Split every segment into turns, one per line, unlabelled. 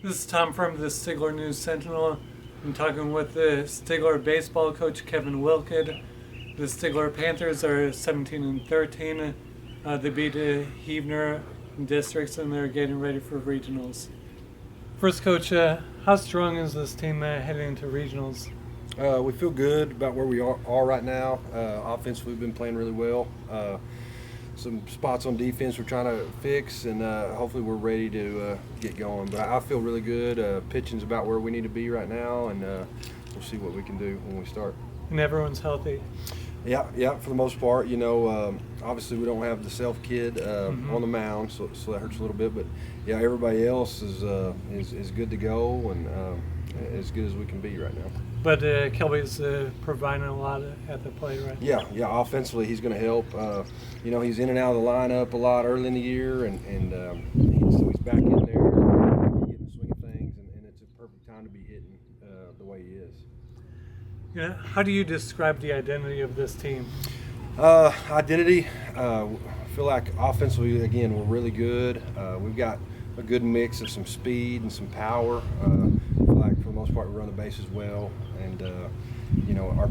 This is Tom from the Stigler News Sentinel. I'm talking with the Stigler baseball coach Kevin Wilkett. The Stigler Panthers are 17-13. They beat Heavener districts and they're getting ready for regionals. First, coach, how strong is this team heading into regionals?
We feel good about where we are right now. Offensively, we've been playing really well. Some spots on defense we're trying to fix, and hopefully we're ready to get going. But I feel really good. Pitching's about where we need to be right now, and we'll see what we can do when we start.
And everyone's healthy?
Yeah, for the most part. Obviously we don't have the Self kid on the mound, so that hurts a little bit. But yeah, everybody else is good to go and as good as we can be right now.
But Kelby's providing a lot at the plate, right?
Yeah. Offensively, he's going to help. He's in and out of the lineup a lot early in the year, and so he's back in there, getting the swing of things, and it's a perfect time to be hitting the way he is.
Yeah. How do you describe the identity of this team?
Identity. I feel like offensively, again, we're really good. We've got a good mix of some speed and some power. I feel like for the most part we run the bases well, and our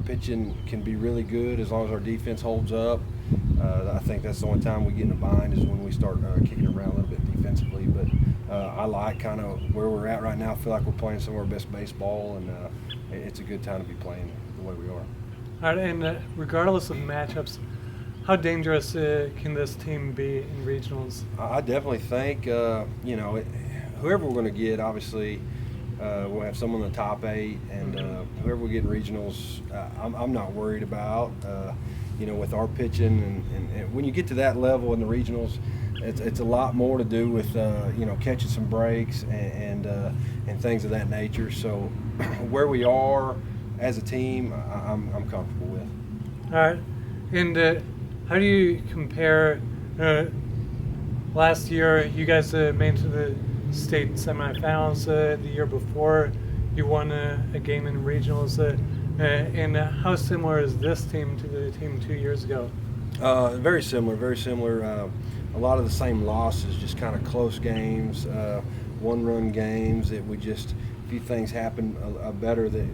pitching can be really good as long as our defense holds up. I think that's the only time we get in a bind is when we start kicking around a little bit defensively. But I like kind of where we're at right now. I feel like we're playing some of our best baseball, and it's a good time to be playing the way we are.
All right, and regardless of matchups, how dangerous can this team be in regionals?
I definitely think, whoever we're going to get, obviously, we'll have someone in the top 8, and whoever we get in regionals, I'm not worried about. With our pitching, and when you get to that level in the regionals, it's a lot more to do with catching some breaks and things of that nature. So where we are as a team, I'm comfortable with.
All right, and how do you compare? Last year, you guys made it to the state semifinals. The year before, you won a game in regionals. And how similar is this team to the team 2 years ago?
Very similar. A lot of the same losses, just kind of close games, one-run games. A few things happen better that.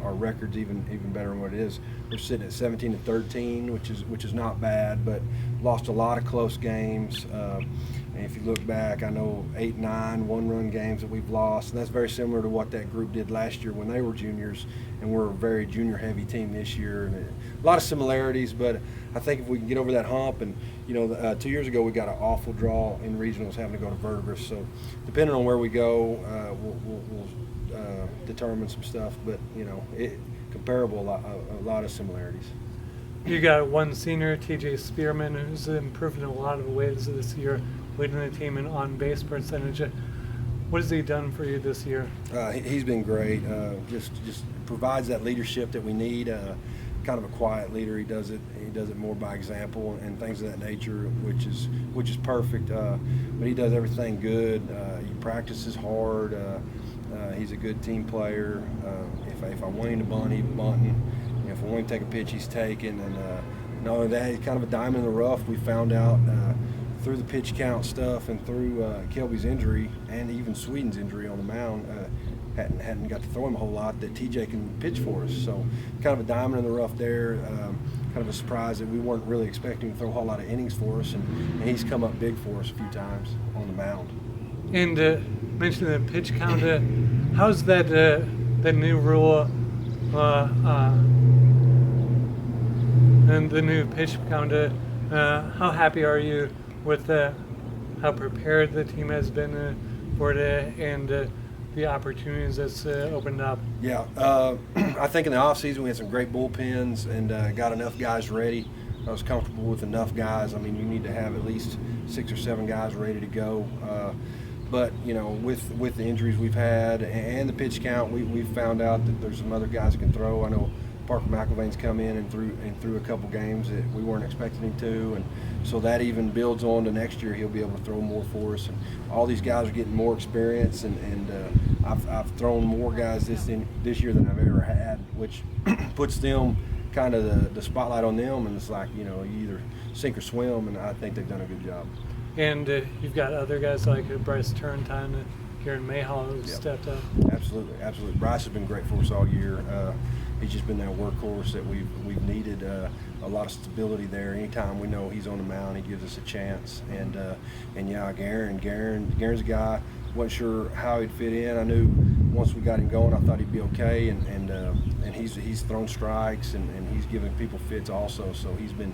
Our record's even better than what it is. We're sitting at 17-13, which is not bad, but lost a lot of close games. And if you look back, I know 8-9 one-run games that we've lost, and that's very similar to what that group did last year when they were juniors, and we're a very junior-heavy team this year. And a lot of similarities, but I think if we can get over that hump, and 2 years ago we got an awful draw in regionals having to go to Verdigris. So depending on where we go, we'll determine some stuff, but comparable, a lot of similarities.
You got one senior, TJ Spearman, who's improved in a lot of ways this year, leading the team in on-base percentage. What has he done for you this year?
He's been great. Just provides that leadership that we need. Kind of a quiet leader. He does it more by example and things of that nature, which is perfect. But he does everything good. He practices hard. He's a good team player. If I want him to bunt, he's bunting. If I want him to take a pitch, he's taking. And not only that, he's kind of a diamond in the rough. We found out through the pitch count stuff and through Kelby's injury and even Sweden's injury on the mound, hadn't got to throw him a whole lot, that TJ can pitch for us. So kind of a diamond in the rough there. Kind of a surprise that we weren't really expecting to throw a whole lot of innings for us, and he's come up big for us a few times on the mound.
And mentioning the pitch count, how's that new rule and the new pitch count? How happy are you with how prepared the team has been for it and the opportunities that's opened up?
Yeah, I think in the offseason we had some great bullpens and got enough guys ready. I was comfortable with enough guys. I mean, you need to have at least 6 or 7 guys ready to go. But with the injuries we've had and the pitch count, we've found out that there's some other guys that can throw. I know Parker McIlvain's come in and threw a couple games that we weren't expecting him to, and so that even builds on to next year. He'll be able to throw more for us, and all these guys are getting more experience, and I've thrown more guys this year than I've ever had, which puts them kind of the spotlight on them, and it's like you either sink or swim, and I think they've done a good job.
And you've got other guys like Bryce Turrentine Garen Mayhaw who stepped up.
Absolutely, absolutely. Bryce has been great for us all year. He's just been that workhorse that we've needed. A lot of stability there. Anytime we know he's on the mound, he gives us a chance. And yeah, Garen's a guy. Wasn't sure how he'd fit in. I knew once we got him going, I thought he'd be okay. And he's thrown strikes and he's given people fits also. So he's been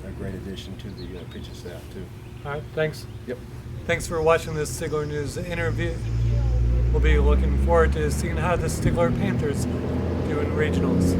a great addition to the pitching staff too.
All right, thanks.
Yep.
Thanks for watching this Stigler News interview. We'll be looking forward to seeing how the Stigler Panthers do in regionals.